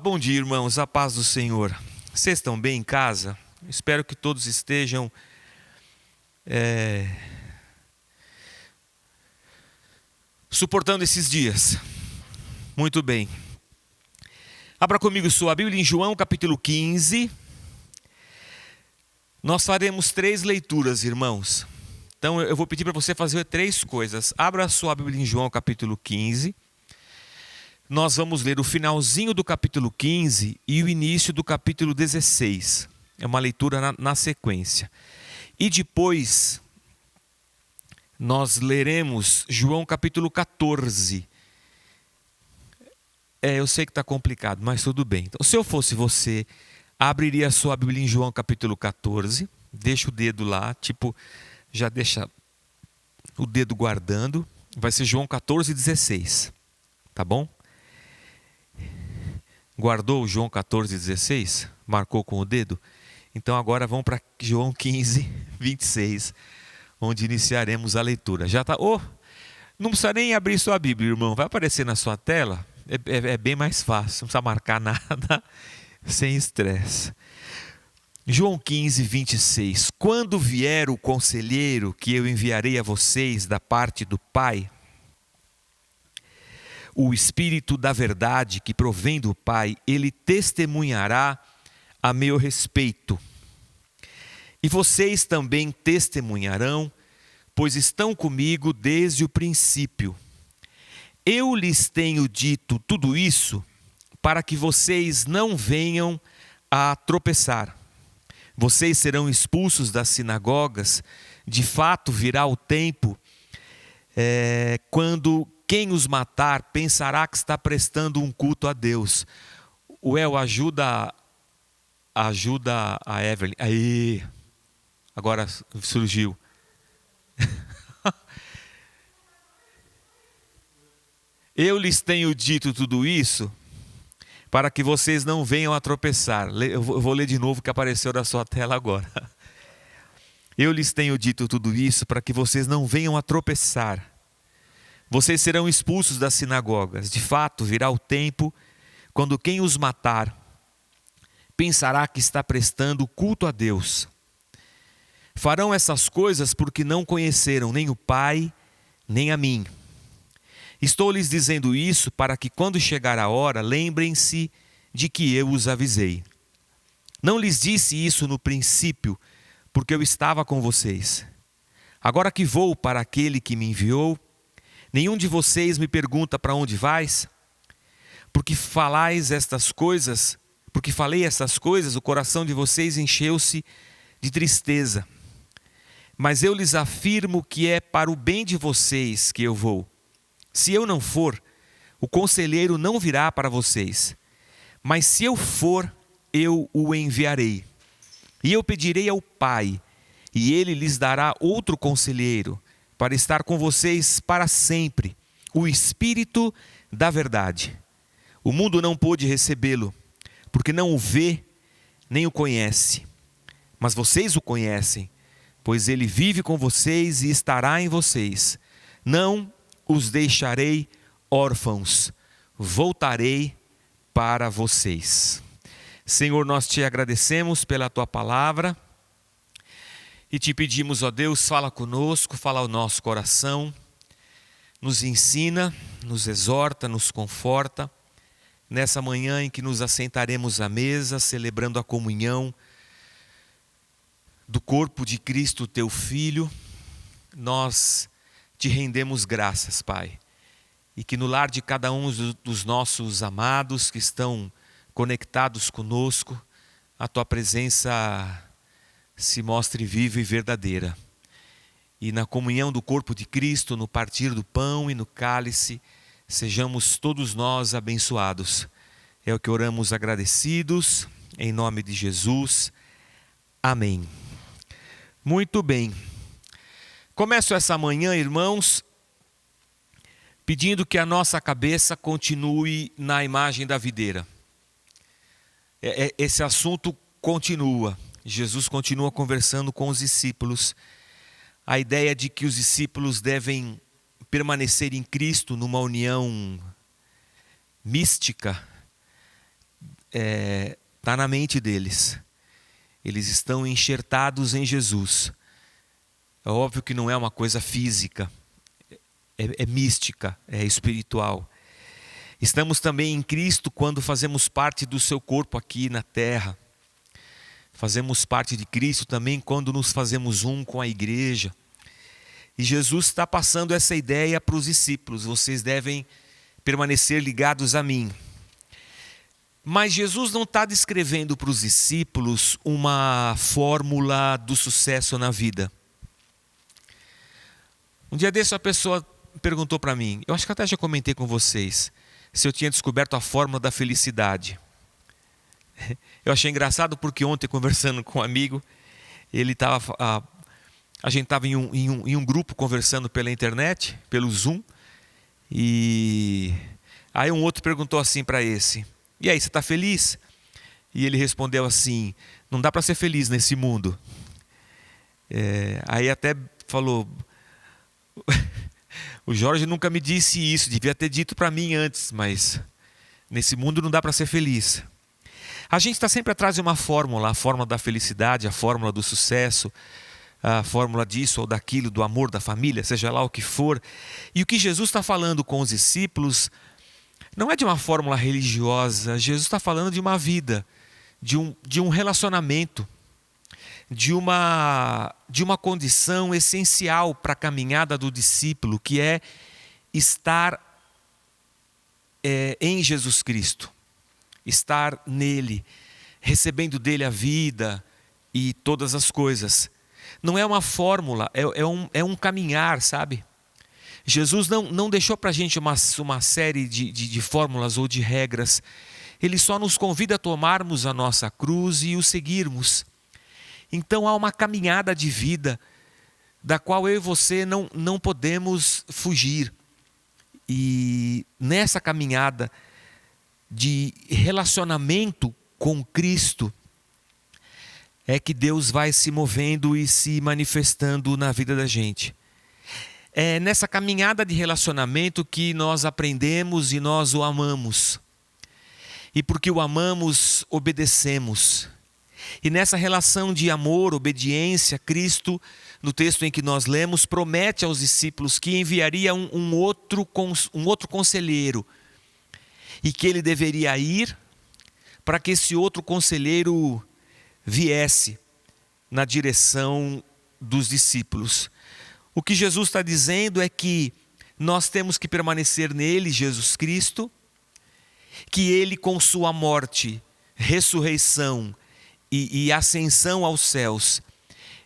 Bom dia, irmãos, a paz do Senhor. Vocês estão bem em casa? Espero que todos estejam suportando esses dias. Muito bem. Abra comigo sua Bíblia em João capítulo 15. Nós faremos 3 leituras, irmãos. Então eu vou pedir para você fazer 3 coisas. Abra a sua Bíblia em João capítulo 15. Nós vamos ler o finalzinho do capítulo 15 e o início do capítulo 16. É uma leitura na sequência. E depois nós leremos João capítulo 14. Eu sei que está complicado, mas tudo bem. Então, se eu fosse você, abriria a sua Bíblia em João capítulo 14. Deixa o dedo lá, já deixa o dedo guardando. Vai ser João 14, 16. Tá bom? Guardou João 14, 16? Marcou com o dedo? Então agora vamos para João 15, 26, onde iniciaremos a leitura. Já está? Não precisa nem abrir sua Bíblia, irmão. Vai aparecer na sua tela. É bem mais fácil. Não precisa marcar nada, sem estresse. João 15, 26. Quando vier o conselheiro que eu enviarei a vocês da parte do Pai, o Espírito da verdade que provém do Pai, ele testemunhará a meu respeito. E vocês também testemunharão, pois estão comigo desde o princípio. Eu lhes tenho dito tudo isso para que vocês não venham a tropeçar. Vocês serão expulsos das sinagogas. De fato, virá o tempo quando quem os matar pensará que está prestando um culto a Deus. Ajuda a Evelyn. Aí, agora surgiu. Eu lhes tenho dito tudo isso para que vocês não venham a tropeçar. Eu vou ler de novo o que apareceu na sua tela agora. Eu lhes tenho dito tudo isso para que vocês não venham a tropeçar. Vocês serão expulsos das sinagogas. De fato, virá o tempo quando quem os matar pensará que está prestando culto a Deus. Farão essas coisas porque não conheceram nem o Pai, nem a mim. Estou lhes dizendo isso para que quando chegar a hora, lembrem-se de que eu os avisei. Não lhes disse isso no princípio, porque eu estava com vocês. Agora que vou para aquele que me enviou, nenhum de vocês me pergunta para onde vais? Porque falei estas coisas, o coração de vocês encheu-se de tristeza. Mas eu lhes afirmo que é para o bem de vocês que eu vou. Se eu não for, o conselheiro não virá para vocês. Mas se eu for, eu o enviarei. E eu pedirei ao Pai, e ele lhes dará outro conselheiro, para estar com vocês para sempre, o Espírito da verdade. O mundo não pôde recebê-lo, porque não o vê, nem o conhece. Mas vocês o conhecem, pois ele vive com vocês e estará em vocês. Não os deixarei órfãos, voltarei para vocês. Senhor, nós te agradecemos pela tua palavra e te pedimos, ó Deus, fala conosco, fala ao nosso coração, nos ensina, nos exorta, nos conforta. Nessa manhã em que nos assentaremos à mesa, celebrando a comunhão do corpo de Cristo, teu Filho, nós te rendemos graças, Pai. E que no lar de cada um dos nossos amados que estão conectados conosco, a tua presença se mostre viva e verdadeira. E na comunhão do corpo de Cristo, no partir do pão e no cálice, sejamos todos nós abençoados. É o que oramos agradecidos, em nome de Jesus. Amém. Muito bem. Começo essa manhã, irmãos, pedindo que a nossa cabeça continue na imagem da videira. Esse assunto continua. Jesus continua conversando com os discípulos. A ideia de que os discípulos devem permanecer em Cristo numa união mística está na mente deles. Eles estão enxertados em Jesus. É óbvio que não é uma coisa física, é mística, é espiritual. Estamos também em Cristo quando fazemos parte do seu corpo aqui na terra. Fazemos parte de Cristo também quando nos fazemos um com a igreja. E Jesus está passando essa ideia para os discípulos: vocês devem permanecer ligados a mim. Mas Jesus não está descrevendo para os discípulos uma fórmula do sucesso na vida. Um dia desse uma pessoa perguntou para mim, eu acho que até já comentei com vocês, se eu tinha descoberto a fórmula da felicidade. Eu achei engraçado porque ontem, conversando com um amigo, a gente estava em um grupo conversando pela internet, pelo Zoom, e aí um outro perguntou assim para esse: e aí, você está feliz? E ele respondeu assim: não dá para ser feliz nesse mundo. Aí até falou: o Jorge nunca me disse isso, devia ter dito para mim antes, mas nesse mundo não dá para ser feliz. A gente está sempre atrás de uma fórmula, a fórmula da felicidade, a fórmula do sucesso, a fórmula disso ou daquilo, do amor, da família, seja lá o que for. E o que Jesus está falando com os discípulos não é de uma fórmula religiosa. Jesus está falando de uma vida, de um relacionamento, de uma condição essencial para a caminhada do discípulo, que é estar em Jesus Cristo, estar nele, recebendo dele a vida e todas as coisas. Não é uma fórmula, é um caminhar, sabe? Jesus não deixou para a gente uma série de fórmulas ou de regras. Ele só nos convida a tomarmos a nossa cruz e o seguirmos. Então há uma caminhada de vida da qual eu e você não podemos fugir. E nessa caminhada de relacionamento com Cristo é que Deus vai se movendo e se manifestando na vida da gente. É nessa caminhada de relacionamento que nós aprendemos e nós o amamos. E porque o amamos, obedecemos. E nessa relação de amor, obediência, Cristo, no texto em que nós lemos, promete aos discípulos que enviaria um outro conselheiro. E que ele deveria ir para que esse outro conselheiro viesse na direção dos discípulos. O que Jesus está dizendo é que nós temos que permanecer nele, Jesus Cristo, que ele com sua morte, ressurreição e ascensão aos céus,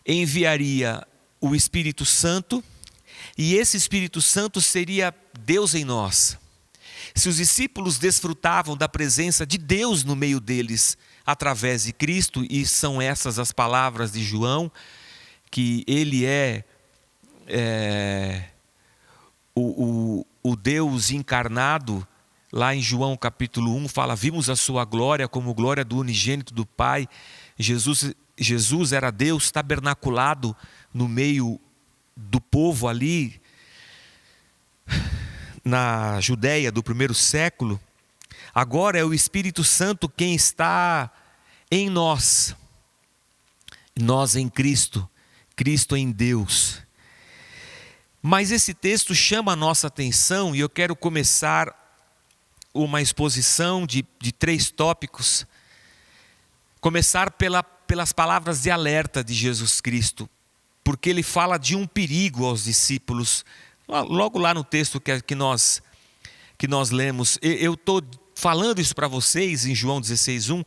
enviaria o Espírito Santo, e esse Espírito Santo seria Deus em nós. Se os discípulos desfrutavam da presença de Deus no meio deles, através de Cristo, e são essas as palavras de João, que ele é o Deus encarnado. Lá em João capítulo 1 fala: vimos a sua glória como glória do unigênito do Pai. Jesus era Deus tabernaculado no meio do povo ali na Judéia do primeiro século. Agora é o Espírito Santo quem está em nós. Nós em Cristo, Cristo em Deus. Mas esse texto chama a nossa atenção e eu quero começar uma exposição de 3 tópicos. Começar pelas palavras de alerta de Jesus Cristo, porque ele fala de um perigo aos discípulos. Logo lá no texto que nós lemos, eu estou falando isso para vocês em João 16:1.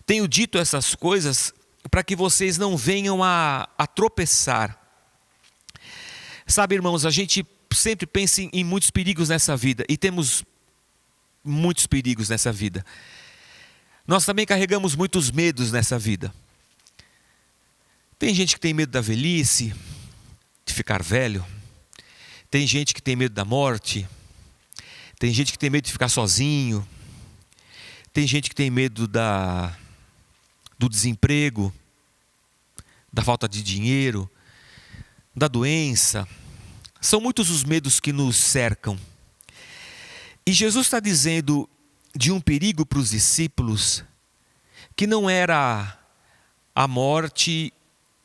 Tenho dito essas coisas para que vocês não venham a tropeçar. Sabe, irmãos, a gente sempre pensa em muitos perigos nessa vida, e temos muitos perigos nessa vida. Nós também carregamos muitos medos nessa vida. Tem gente que tem medo da velhice, de ficar velho. Tem gente que tem medo da morte. Tem gente que tem medo de ficar sozinho. Tem gente que tem medo do desemprego, da falta de dinheiro, da doença. São muitos os medos que nos cercam. E Jesus está dizendo de um perigo para os discípulos que não era a morte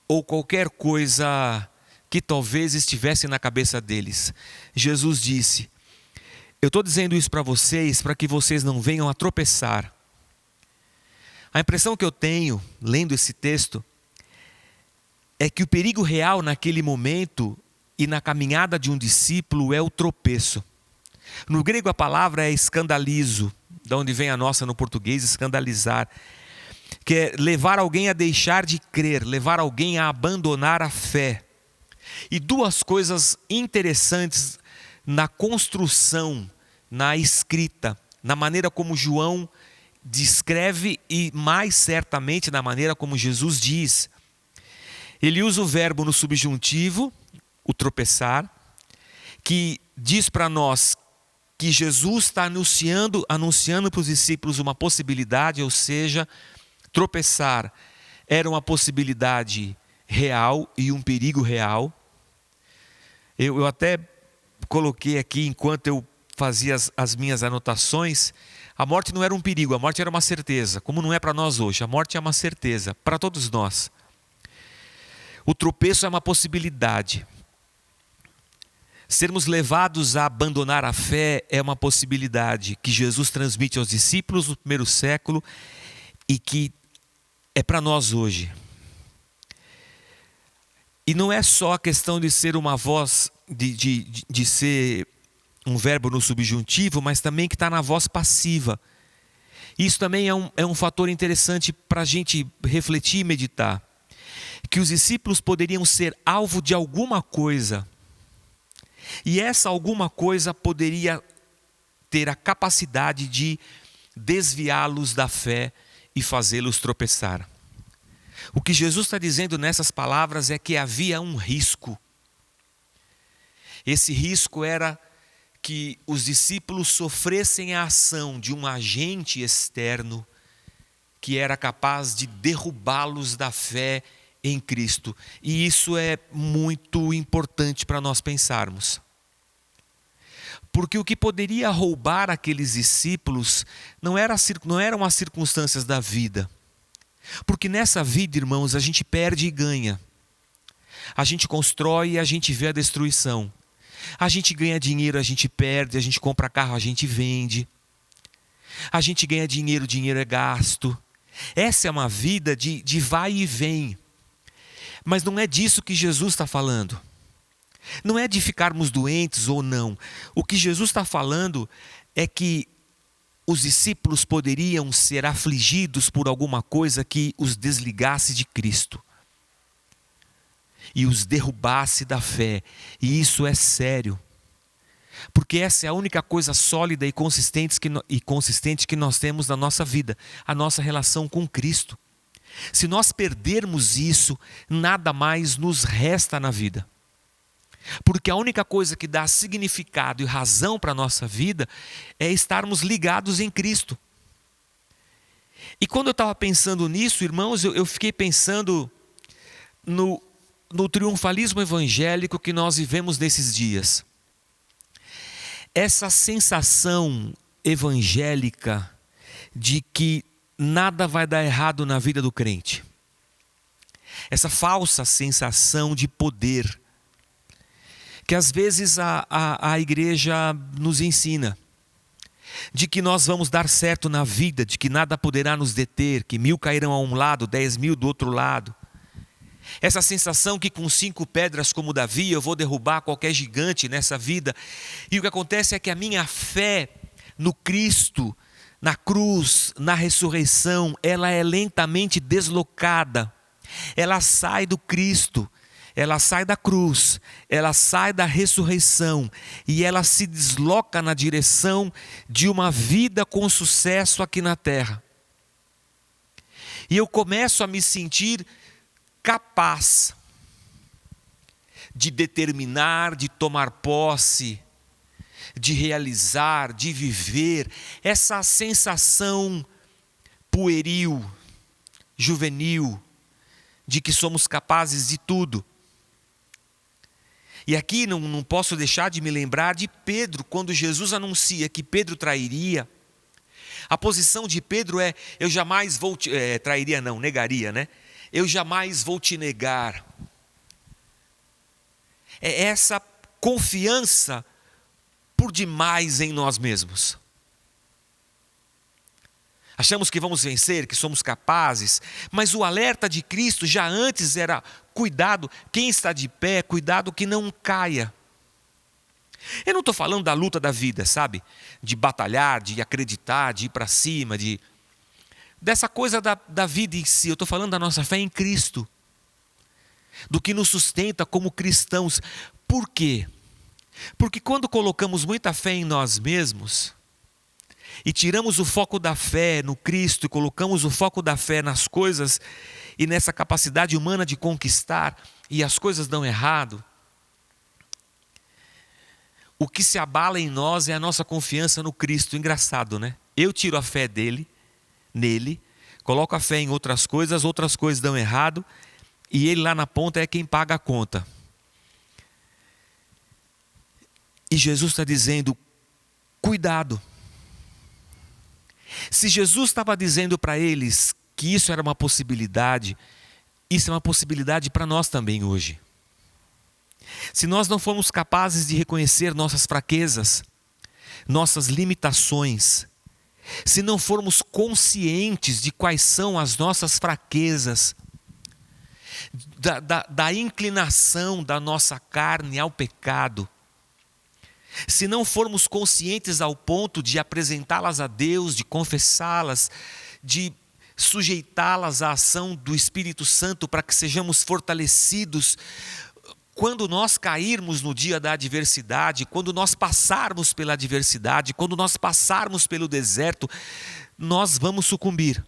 ou qualquer coisa que talvez estivesse na cabeça deles. Jesus disse: eu estou dizendo isso para vocês para que vocês não venham a tropeçar. A impressão que eu tenho, lendo esse texto, é que o perigo real naquele momento e na caminhada de um discípulo é o tropeço. No grego a palavra é escandalizo, de onde vem a nossa no português, escandalizar, que é levar alguém a deixar de crer, levar alguém a abandonar a fé. E duas coisas interessantes na construção, na escrita, na maneira como João descreve e mais certamente na maneira como Jesus diz. Ele usa o verbo no subjuntivo, o tropeçar, que diz para nós que Jesus está anunciando para os discípulos uma possibilidade, ou seja, tropeçar era uma possibilidade real e um perigo real. Eu até coloquei aqui, enquanto eu fazia as minhas anotações, a morte não era um perigo, a morte era uma certeza, como não é para nós hoje. A morte é uma certeza para todos nós. O tropeço é uma possibilidade. Sermos levados a abandonar a fé é uma possibilidade que Jesus transmite aos discípulos no primeiro século e que é para nós hoje. E não é só a questão de ser uma voz, de ser um verbo no subjuntivo, mas também que está na voz passiva. Isso também é um fator interessante para a gente refletir e meditar. Que os discípulos poderiam ser alvo de alguma coisa. E essa alguma coisa poderia ter a capacidade de desviá-los da fé e fazê-los tropeçar. O que Jesus está dizendo nessas palavras é que havia um risco. Esse risco era que os discípulos sofressem a ação de um agente externo que era capaz de derrubá-los da fé em Cristo. E isso é muito importante para nós pensarmos. Porque o que poderia roubar aqueles discípulos não eram as circunstâncias da vida. Porque nessa vida, irmãos, a gente perde e ganha. A gente constrói e a gente vê a destruição. A gente ganha dinheiro, a gente perde, a gente compra carro, a gente vende. A gente ganha dinheiro, o dinheiro é gasto. Essa é uma vida de vai e vem. Mas não é disso que Jesus está falando. Não é de ficarmos doentes ou não. O que Jesus está falando é que os discípulos poderiam ser afligidos por alguma coisa que os desligasse de Cristo e os derrubasse da fé. E isso é sério. Porque essa é a única coisa sólida e consistente que nós temos na nossa vida, a nossa relação com Cristo. Se nós perdermos isso, nada mais nos resta na vida. Porque a única coisa que dá significado e razão para a nossa vida é estarmos ligados em Cristo. E quando eu estava pensando nisso, irmãos, eu fiquei pensando no triunfalismo evangélico que nós vivemos nesses dias. Essa sensação evangélica de que nada vai dar errado na vida do crente. Essa falsa sensação de poder que às vezes a igreja nos ensina, de que nós vamos dar certo na vida, de que nada poderá nos deter, que 1000 cairão a um lado, 10.000 do outro lado. Essa sensação que com 5 pedras como Davi eu vou derrubar qualquer gigante nessa vida. E o que acontece é que a minha fé no Cristo, na cruz, na ressurreição, ela é lentamente deslocada. Ela sai do Cristo, ela sai da cruz, ela sai da ressurreição e ela se desloca na direção de uma vida com sucesso aqui na terra. E eu começo a me sentir capaz de determinar, de tomar posse, de realizar, de viver essa sensação pueril, juvenil, de que somos capazes de tudo. E aqui não posso deixar de me lembrar de Pedro, quando Jesus anuncia que Pedro trairia. A posição de Pedro é: eu jamais vou te... trairia não, negaria, né? Eu jamais vou te negar. É essa confiança por demais em nós mesmos. Achamos que vamos vencer, que somos capazes, mas o alerta de Cristo já antes era: cuidado, quem está de pé, cuidado que não caia. Eu não estou falando da luta da vida, sabe? De batalhar, de acreditar, de ir para cima, dessa coisa da vida em si. Eu estou falando da nossa fé em Cristo, do que nos sustenta como cristãos. Por quê? Porque quando colocamos muita fé em nós mesmos e tiramos o foco da fé no Cristo e colocamos o foco da fé nas coisas e nessa capacidade humana de conquistar, e as coisas dão errado, o que se abala em nós é a nossa confiança no Cristo. Engraçado, né? Eu tiro a fé nele, coloco a fé em outras coisas dão errado, e ele lá na ponta é quem paga a conta. E Jesus está dizendo: cuidado. Se Jesus estava dizendo para eles que isso era uma possibilidade, isso é uma possibilidade para nós também hoje. Se nós não formos capazes de reconhecer nossas fraquezas, nossas limitações, se não formos conscientes de quais são as nossas fraquezas, da inclinação da nossa carne ao pecado, se não formos conscientes ao ponto de apresentá-las a Deus, de confessá-las, de sujeitá-las à ação do Espírito Santo para que sejamos fortalecidos, quando nós cairmos no dia da adversidade, quando nós passarmos pela adversidade, quando nós passarmos pelo deserto, nós vamos sucumbir.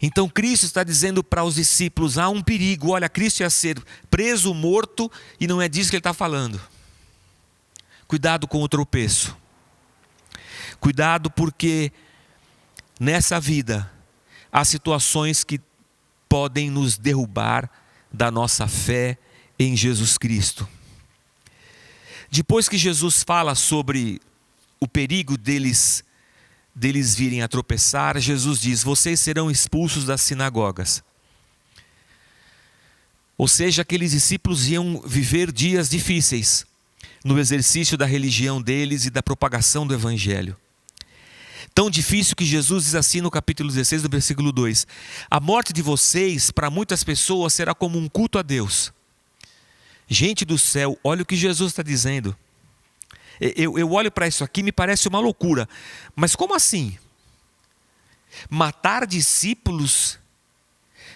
Então Cristo está dizendo para os discípulos: há um perigo. Olha, Cristo ia ser preso, morto, e não é disso que ele está falando. Cuidado com o tropeço. Cuidado, porque nessa vida há situações que podem nos derrubar da nossa fé em Jesus Cristo. Depois que Jesus fala sobre o perigo deles virem a tropeçar, Jesus diz: vocês serão expulsos das sinagogas. Ou seja, aqueles discípulos iam viver dias difíceis no exercício da religião deles e da propagação do evangelho. Tão difícil que Jesus diz assim no capítulo 16, do versículo 2: a morte de vocês, para muitas pessoas, será como um culto a Deus. Gente do céu, olha o que Jesus está dizendo. Eu olho para isso aqui e me parece uma loucura. Mas como assim? Matar discípulos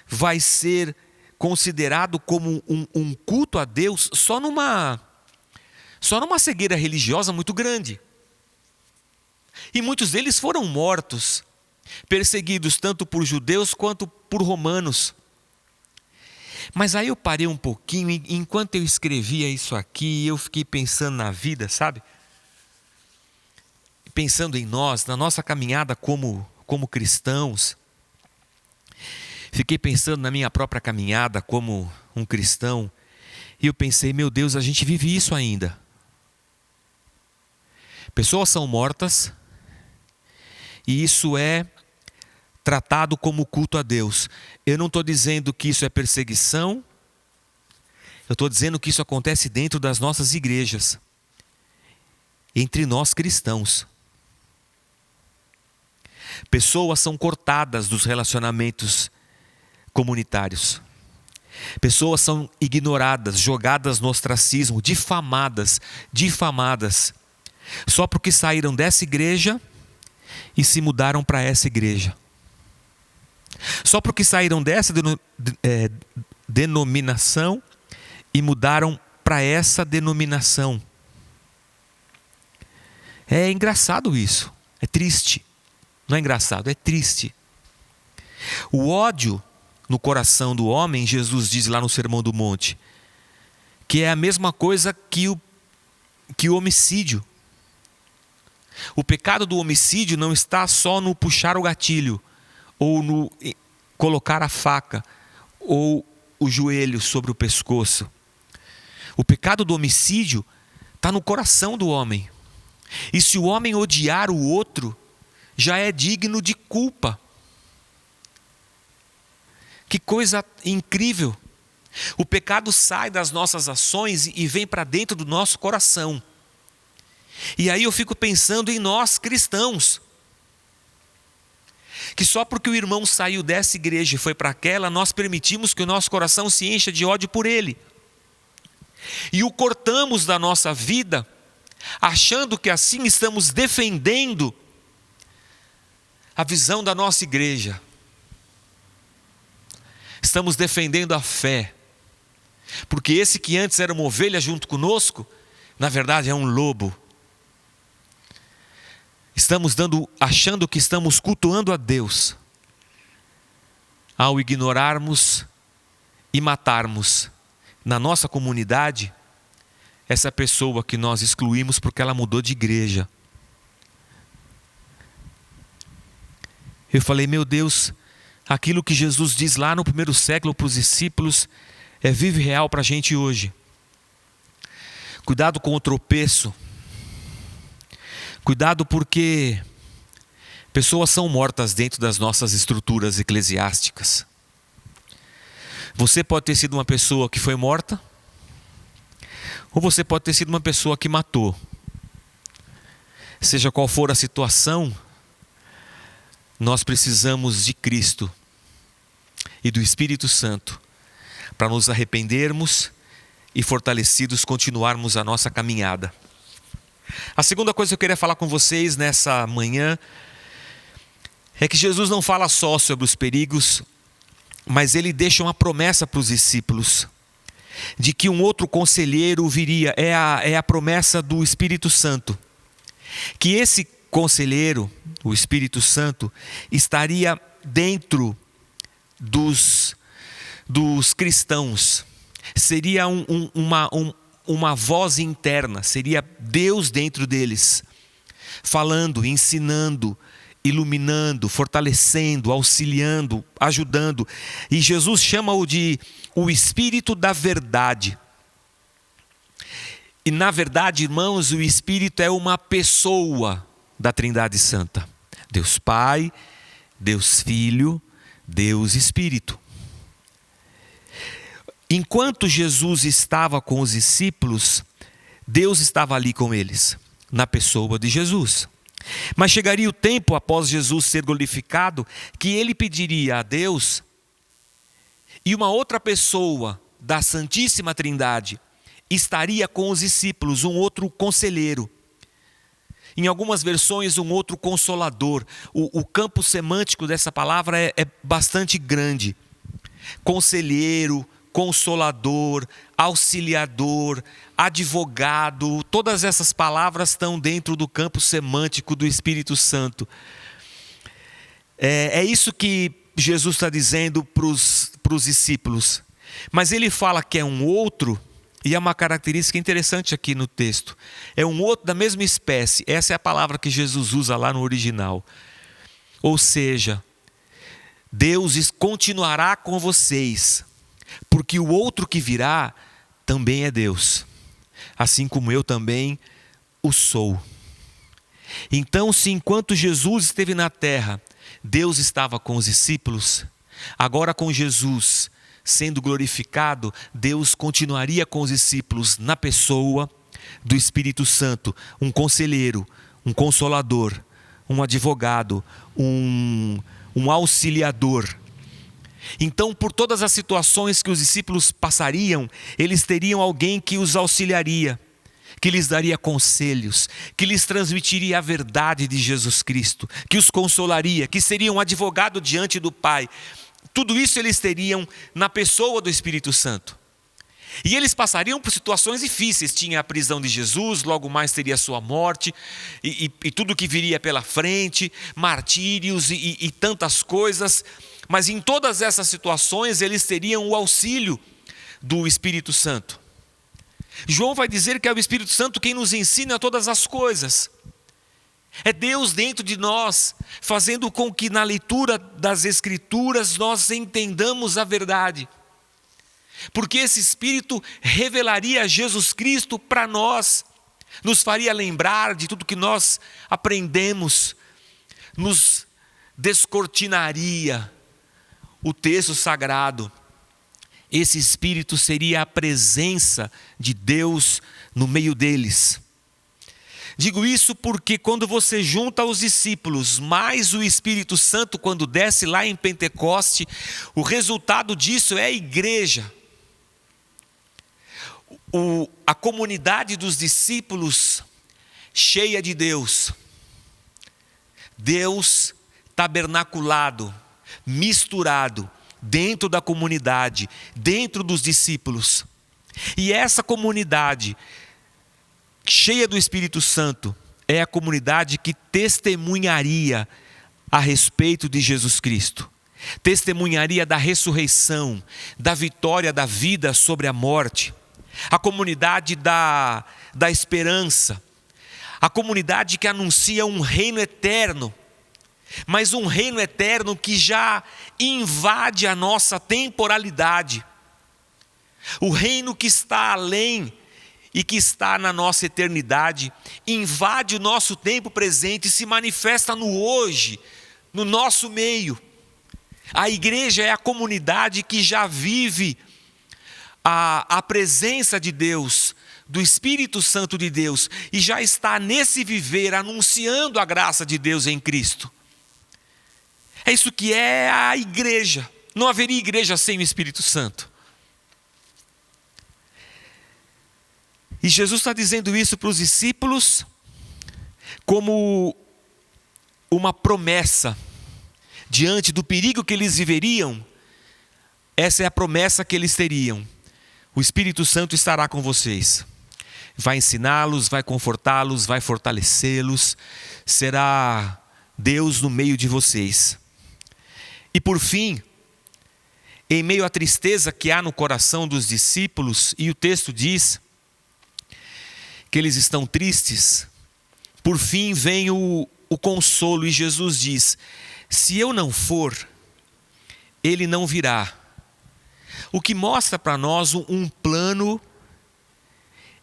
vai ser considerado como um culto a Deus só numa cegueira religiosa muito grande. E muitos deles foram mortos, perseguidos tanto por judeus quanto por romanos. Mas aí eu parei um pouquinho, e enquanto eu escrevia isso aqui, eu fiquei pensando na vida, sabe? Pensando em nós, na nossa caminhada como cristãos. Fiquei pensando na minha própria caminhada como um cristão, e eu pensei: meu Deus, a gente vive isso ainda. Pessoas são mortas, e isso é tratado como culto a Deus. Eu não estou dizendo que isso é perseguição, eu estou dizendo que isso acontece dentro das nossas igrejas, entre nós cristãos. Pessoas são cortadas dos relacionamentos comunitários. Pessoas são ignoradas, jogadas no ostracismo, difamadas, só porque saíram dessa igreja e se mudaram para essa igreja. Só porque saíram dessa denominação e mudaram para essa denominação. É engraçado isso, é triste. Não é engraçado, é triste. O ódio no coração do homem, Jesus diz lá no Sermão do Monte, que é a mesma coisa que o homicídio. O pecado do homicídio não está só no puxar o gatilho, ou no colocar a faca, ou o joelho sobre o pescoço. O pecado do homicídio está no coração do homem. E se o homem odiar o outro, já é digno de culpa. Que coisa incrível! O pecado sai das nossas ações e vem para dentro do nosso coração. E aí eu fico pensando em nós cristãos, que só porque o irmão saiu dessa igreja e foi para aquela, nós permitimos que o nosso coração se encha de ódio por ele. E o cortamos da nossa vida, achando que assim estamos defendendo a visão da nossa igreja. Estamos defendendo a fé. Porque esse que antes era uma ovelha junto conosco, na verdade é um lobo. Estamos achando que estamos cultuando a Deus, ao ignorarmos e matarmos na nossa comunidade essa pessoa que nós excluímos porque ela mudou de igreja. Eu falei, meu Deus, aquilo que Jesus diz lá no primeiro século para os discípulos é vivo e real para a gente hoje. Cuidado com o tropeço. Cuidado porque pessoas são mortas dentro das nossas estruturas eclesiásticas. Você pode ter sido uma pessoa que foi morta, ou você pode ter sido uma pessoa que matou. Seja qual for a situação, nós precisamos de Cristo e do Espírito Santo para nos arrependermos e fortalecidos continuarmos a nossa caminhada. A segunda coisa que eu queria falar com vocês nessa manhã é que Jesus não fala só sobre os perigos, mas ele deixa uma promessa para os discípulos de que um outro conselheiro viria. É a promessa do Espírito Santo, que esse conselheiro, o Espírito Santo, estaria dentro dos cristãos. Seria uma voz interna, seria Deus dentro deles, falando, ensinando, iluminando, fortalecendo, auxiliando, ajudando. E Jesus chama-o de o Espírito da verdade. E na verdade, irmãos, o Espírito é uma pessoa da Trindade Santa. Deus Pai, Deus Filho, Deus Espírito. Enquanto Jesus estava com os discípulos, Deus estava ali com eles, na pessoa de Jesus. Mas chegaria o tempo, após Jesus ser glorificado, que ele pediria a Deus, e uma outra pessoa da Santíssima Trindade estaria com os discípulos, um outro conselheiro. Em algumas versões, um outro consolador. O campo semântico dessa palavra é bastante grande. Conselheiro, consolador, auxiliador, advogado, todas essas palavras estão dentro do campo semântico do Espírito Santo. É isso que Jesus está dizendo para os discípulos. Mas ele fala que é um outro, e é uma característica interessante aqui no texto. É um outro da mesma espécie. Essa é a palavra que Jesus usa lá no original. Ou seja, Deus continuará com vocês, porque o outro que virá também é Deus, assim como eu também o sou. Então, se enquanto Jesus esteve na terra, Deus estava com os discípulos, agora com Jesus sendo glorificado, Deus continuaria com os discípulos na pessoa do Espírito Santo, um conselheiro, um consolador, um advogado, um auxiliador. Então, por todas as situações que os discípulos passariam, eles teriam alguém que os auxiliaria, que lhes daria conselhos, que lhes transmitiria a verdade de Jesus Cristo, que os consolaria, que seria um advogado diante do Pai. Tudo isso eles teriam na pessoa do Espírito Santo. E eles passariam por situações difíceis. Tinha a prisão de Jesus, logo mais teria a sua morte, e tudo que viria pela frente, martírios e tantas coisas. Mas em todas essas situações eles teriam o auxílio do Espírito Santo. João vai dizer que é o Espírito Santo quem nos ensina todas as coisas. É Deus dentro de nós, fazendo com que na leitura das Escrituras nós entendamos a verdade. Porque esse Espírito revelaria Jesus Cristo para nós. nos faria lembrar de tudo que nós aprendemos, nos descortinaria o texto sagrado. Esse Espírito seria a presença de Deus no meio deles. Digo isso porque quando você junta os discípulos, mais o Espírito Santo quando desce lá em Pentecoste, o resultado disso é a igreja. A comunidade dos discípulos cheia de Deus. Deus tabernaculado, misturado dentro da comunidade, dentro dos discípulos. E essa comunidade cheia do Espírito Santo é a comunidade que testemunharia a respeito de Jesus Cristo. Testemunharia da ressurreição, da vitória da vida sobre a morte. A comunidade da esperança. A comunidade que anuncia um reino eterno. Mas um reino eterno que já invade a nossa temporalidade. O reino que está além e que está na nossa eternidade, invade o nosso tempo presente e se manifesta no hoje, no nosso meio. A igreja é a comunidade que já vive a presença de Deus, do Espírito Santo de Deus, e já está nesse viver anunciando a graça de Deus em Cristo. É isso que é a igreja. Não haveria igreja sem o Espírito Santo. E Jesus está dizendo isso para os discípulos como uma promessa. Diante do perigo que eles viveriam, essa é a promessa que eles teriam. O Espírito Santo estará com vocês. Vai ensiná-los, vai confortá-los, vai fortalecê-los. Será Deus no meio de vocês. E por fim, em meio à tristeza que há no coração dos discípulos, e o texto diz que eles estão tristes, por fim vem o consolo, e Jesus diz: se eu não for, ele não virá. O que mostra para nós um plano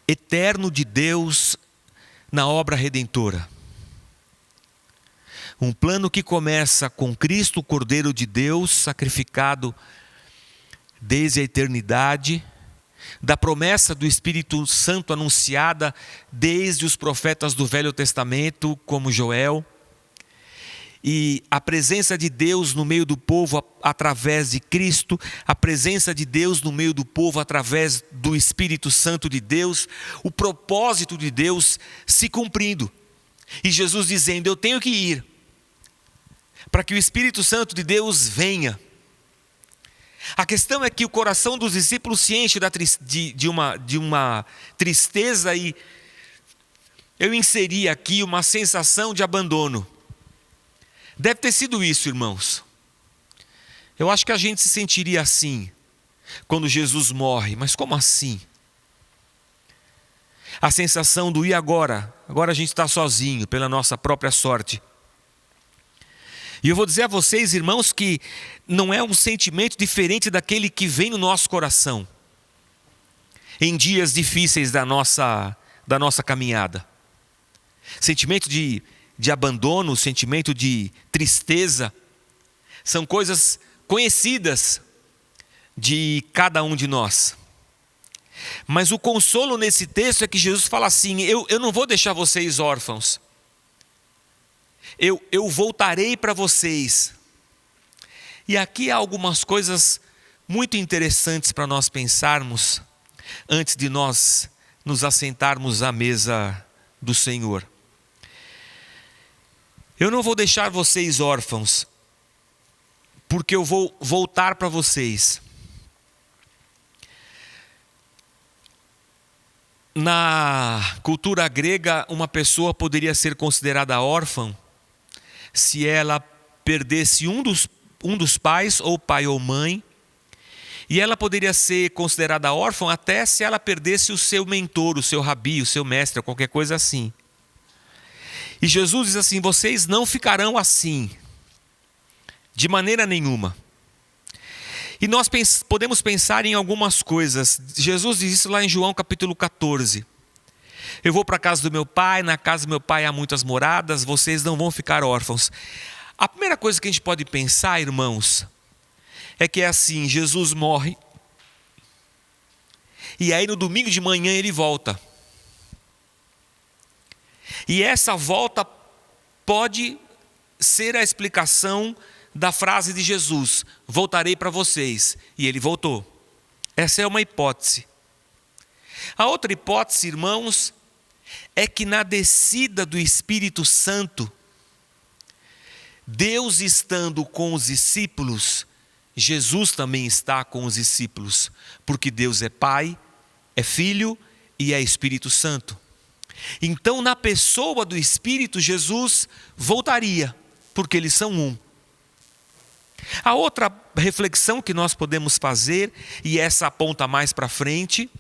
eterno de Deus na obra redentora. Um plano que começa com Cristo, o Cordeiro de Deus, sacrificado desde a eternidade, da promessa do Espírito Santo anunciada desde os profetas do Velho Testamento, como Joel, e a presença de Deus no meio do povo através de Cristo, a presença de Deus no meio do povo através do Espírito Santo de Deus, o propósito de Deus se cumprindo. E Jesus dizendo: eu tenho que ir, para que o Espírito Santo de Deus venha. A questão é que o coração dos discípulos se enche de uma tristeza, e eu inseri aqui uma sensação de abandono. Deve ter sido isso, irmãos. Eu acho que a gente se sentiria assim quando Jesus morre. Mas como assim? A sensação do: e agora? Agora a gente está sozinho, pela nossa própria sorte. E eu vou dizer a vocês, irmãos, que não é um sentimento diferente daquele que vem no nosso coração em dias difíceis da nossa caminhada. Sentimento de abandono, sentimento de tristeza, são coisas conhecidas de cada um de nós. Mas o consolo nesse texto é que Jesus fala assim: eu não vou deixar vocês órfãos. Eu voltarei para vocês. E aqui há algumas coisas muito interessantes para nós pensarmos antes de nós nos assentarmos à mesa do Senhor. Eu não vou deixar vocês órfãos, porque eu vou voltar para vocês. Na cultura grega, uma pessoa poderia ser considerada órfã se ela perdesse um dos pais, ou pai ou mãe, e ela poderia ser considerada órfã até se ela perdesse o seu mentor, o seu rabi, o seu mestre, qualquer coisa assim. E Jesus diz assim: vocês não ficarão assim, de maneira nenhuma. E nós podemos pensar em algumas coisas. Jesus diz isso lá em João capítulo 14. Eu vou para a casa do meu pai, na casa do meu pai há muitas moradas, vocês não vão ficar órfãos. A primeira coisa que a gente pode pensar, irmãos, é que é assim: Jesus morre, e aí no domingo de manhã ele volta. E essa volta pode ser a explicação da frase de Jesus: voltarei para vocês. E ele voltou. Essa é uma hipótese. A outra hipótese, irmãos, é que na descida do Espírito Santo, Deus estando com os discípulos, Jesus também está com os discípulos, porque Deus é Pai, é Filho e é Espírito Santo. Então, na pessoa do Espírito, Jesus voltaria, porque eles são um. A outra reflexão que nós podemos fazer, e essa aponta mais para frente,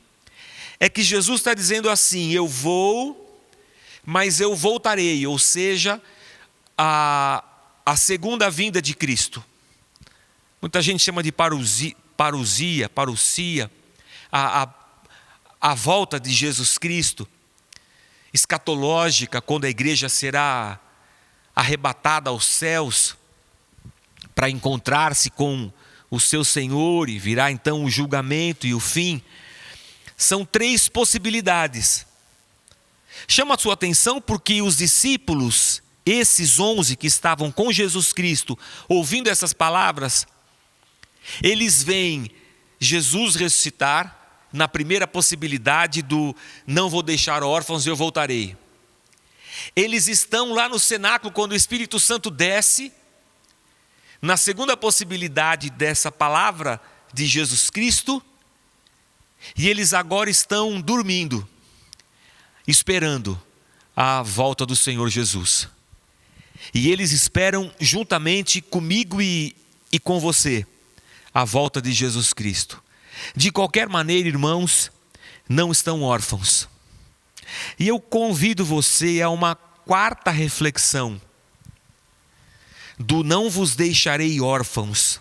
é que Jesus está dizendo assim: eu vou, mas eu voltarei, ou seja, a segunda vinda de Cristo. Muita gente chama de parousia, a volta de Jesus Cristo, escatológica, quando a igreja será arrebatada aos céus para encontrar-se com o seu Senhor, e virá então o julgamento e o fim. São 3 possibilidades. Chama a sua atenção porque os discípulos, esses 11 que estavam com Jesus Cristo, ouvindo essas palavras, eles veem Jesus ressuscitar na primeira possibilidade do não vou deixar órfãos, eu voltarei. Eles estão lá no cenáculo quando o Espírito Santo desce, na segunda possibilidade dessa palavra de Jesus Cristo, e eles agora estão dormindo, esperando a volta do Senhor Jesus. E eles esperam juntamente comigo e com você a volta de Jesus Cristo. De qualquer maneira, irmãos, não estão órfãos. E eu convido você a uma quarta reflexão do não vos deixarei órfãos,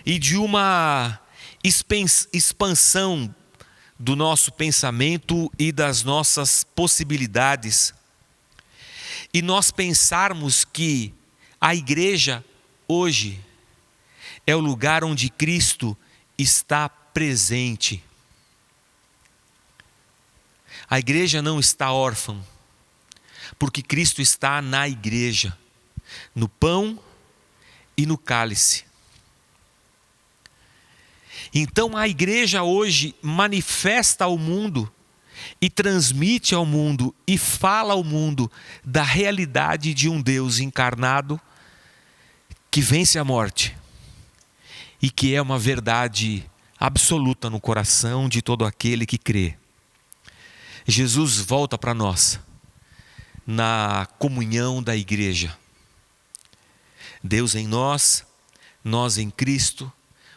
e de uma expansão do nosso pensamento e das nossas possibilidades, e nós pensarmos que a igreja hoje é o lugar onde Cristo está presente. A igreja não está órfã, porque Cristo está na igreja, no pão e no cálice. Então a igreja hoje manifesta ao mundo e transmite ao mundo e fala ao mundo da realidade de um Deus encarnado que vence a morte e que é uma verdade absoluta no coração de todo aquele que crê. Jesus volta para nós na comunhão da igreja. Deus em nós, nós em Cristo,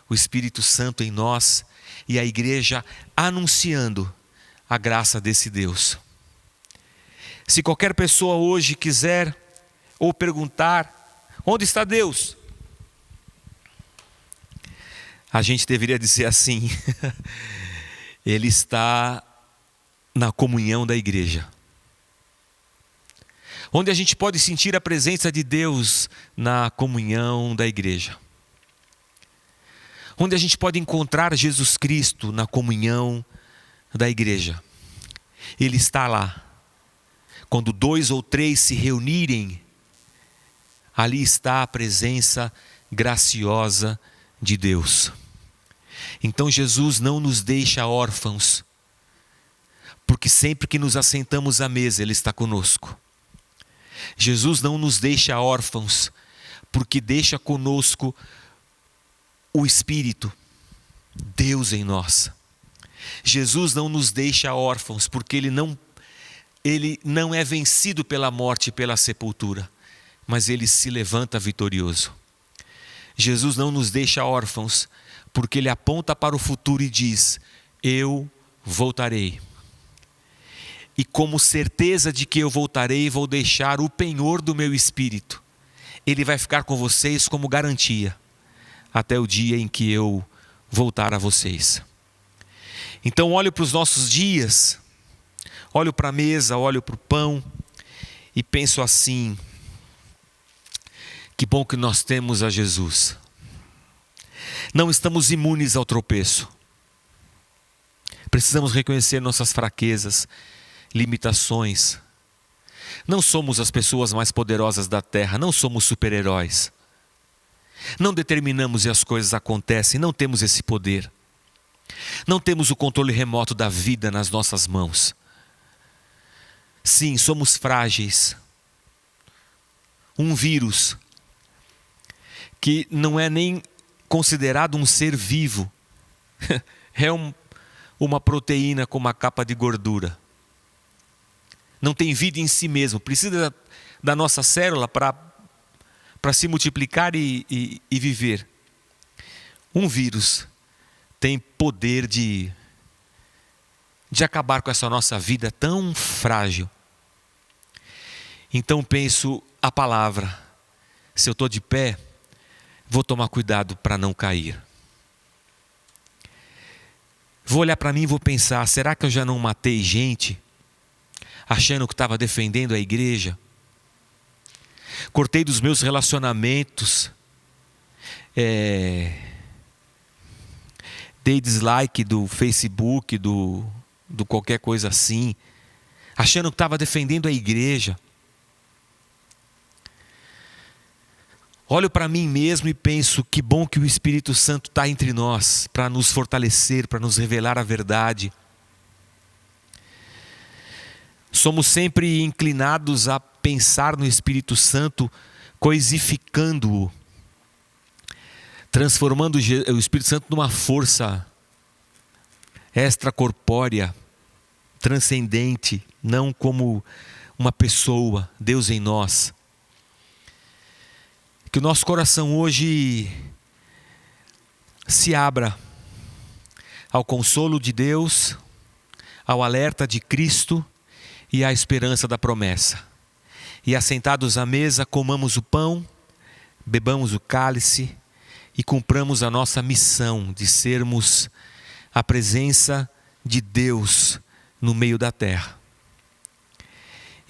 o Espírito Santo em nós e a igreja anunciando a graça desse Deus. Se qualquer pessoa hoje quiser ou perguntar: onde está Deus? A gente deveria dizer assim: Ele está na comunhão da igreja. Onde a gente pode sentir a presença de Deus? Na comunhão da igreja. Onde a gente pode encontrar Jesus Cristo? Na comunhão da igreja. Ele está lá. Quando 2 ou 3 se reunirem, ali está a presença graciosa de Deus. Então Jesus não nos deixa órfãos, porque sempre que nos assentamos à mesa, Ele está conosco. Jesus não nos deixa órfãos, porque deixa conosco o Espírito, Deus em nós. Jesus não nos deixa órfãos, porque Ele não é vencido pela morte e pela sepultura, mas Ele se levanta vitorioso. Jesus não nos deixa órfãos, porque Ele aponta para o futuro e diz: eu voltarei. E como certeza de que eu voltarei, vou deixar o penhor do meu Espírito. Ele vai ficar com vocês como garantia, até o dia em que eu voltar a vocês. Então olhe para os nossos dias, olho para a mesa, olho para o pão e penso assim: que bom que nós temos a Jesus. Não estamos imunes ao tropeço. Precisamos reconhecer nossas fraquezas, limitações. Não somos as pessoas mais poderosas da terra, não somos super-heróis. Não determinamos e as coisas acontecem, não temos esse poder. Não temos o controle remoto da vida nas nossas mãos. Sim, somos frágeis. Um vírus que não é nem considerado um ser vivo, é uma proteína com uma capa de gordura. Não tem vida em si mesmo, precisa da nossa célula para se multiplicar e viver. Um vírus tem poder de acabar com essa nossa vida tão frágil. Então penso a palavra: se eu estou de pé, vou tomar cuidado para não cair. Vou olhar para mim e vou pensar: será que eu já não matei gente achando que estava defendendo a igreja? Cortei dos meus relacionamentos, dei dislike do Facebook, do qualquer coisa assim, achando que estava defendendo a igreja. Olho para mim mesmo e penso: que bom que o Espírito Santo está entre nós, para nos fortalecer, para nos revelar a verdade. Somos sempre inclinados a pensar no Espírito Santo, coisificando-o, transformando o Espírito Santo numa força extracorpórea, transcendente, não como uma pessoa, Deus em nós. Que o nosso coração hoje se abra ao consolo de Deus, ao alerta de Cristo e à esperança da promessa. E assentados à mesa, comamos o pão, bebamos o cálice e cumpramos a nossa missão de sermos a presença de Deus no meio da terra.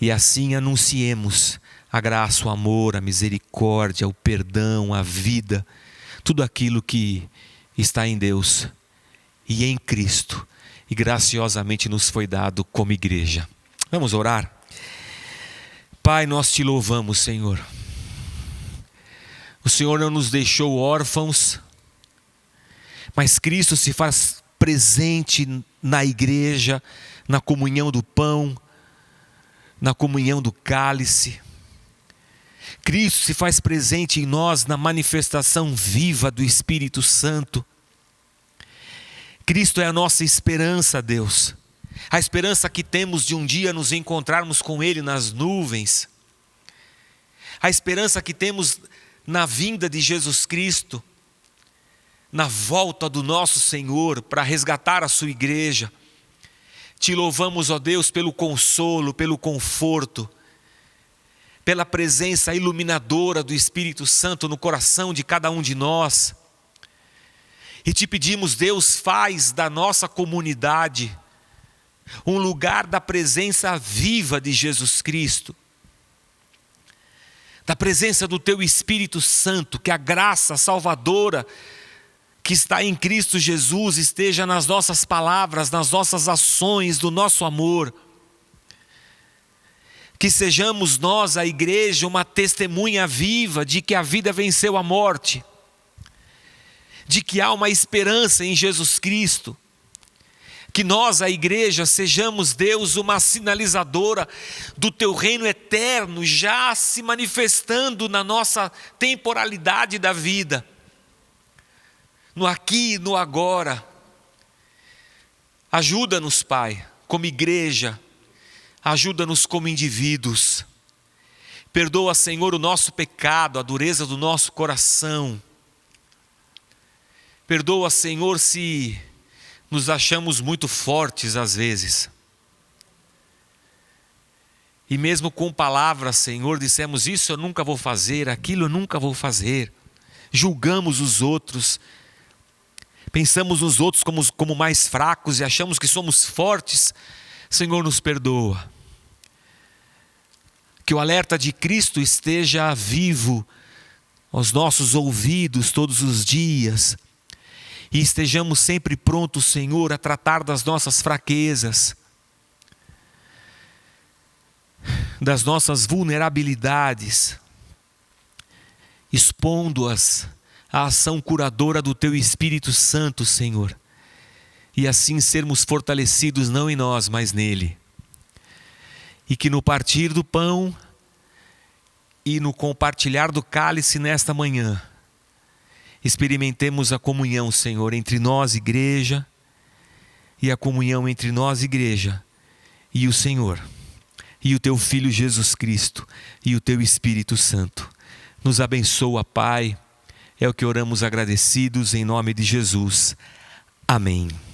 E assim anunciemos a graça, o amor, a misericórdia, o perdão, a vida, tudo aquilo que está em Deus e em Cristo, e graciosamente nos foi dado como igreja. Vamos orar? Pai, nós te louvamos, Senhor. O Senhor não nos deixou órfãos, mas Cristo se faz presente na igreja, na comunhão do pão, na comunhão do cálice. Cristo se faz presente em nós na manifestação viva do Espírito Santo. Cristo é a nossa esperança, Deus. A esperança que temos de um dia nos encontrarmos com Ele nas nuvens. A esperança que temos na vinda de Jesus Cristo, na volta do nosso Senhor para resgatar a sua igreja. Te louvamos, ó Deus, pelo consolo, pelo conforto, pela presença iluminadora do Espírito Santo no coração de cada um de nós. E te pedimos, Deus, faz da nossa comunidade um lugar da presença viva de Jesus Cristo, da presença do Teu Espírito Santo, que a graça salvadora que está em Cristo Jesus esteja nas nossas palavras, nas nossas ações, do nosso amor. Que sejamos nós, a igreja, uma testemunha viva de que a vida venceu a morte, de que há uma esperança em Jesus Cristo. Que nós, a igreja, sejamos, Deus, uma sinalizadora do Teu reino eterno, já se manifestando na nossa temporalidade da vida, no aqui e no agora. Ajuda-nos, Pai, como igreja, ajuda-nos como indivíduos. Perdoa, Senhor, o nosso pecado, a dureza do nosso coração. Perdoa, Senhor, se nos achamos muito fortes às vezes. E mesmo com palavras, Senhor, dissemos: isso eu nunca vou fazer, aquilo eu nunca vou fazer. Julgamos os outros, pensamos nos outros como mais fracos e achamos que somos fortes Senhor, nos perdoa. Que o alerta de Cristo esteja vivo aos nossos ouvidos todos os dias. E estejamos sempre prontos, Senhor, a tratar das nossas fraquezas, das nossas vulnerabilidades, expondo-as à ação curadora do Teu Espírito Santo, Senhor. E assim sermos fortalecidos não em nós, mas nele. E que no partir do pão e no compartilhar do cálice nesta manhã, experimentemos a comunhão, Senhor, entre nós, igreja, e a comunhão entre nós, igreja, e o Senhor, e o Teu Filho Jesus Cristo, e o Teu Espírito Santo. Nos abençoa, Pai, é o que oramos agradecidos em nome de Jesus. Amém.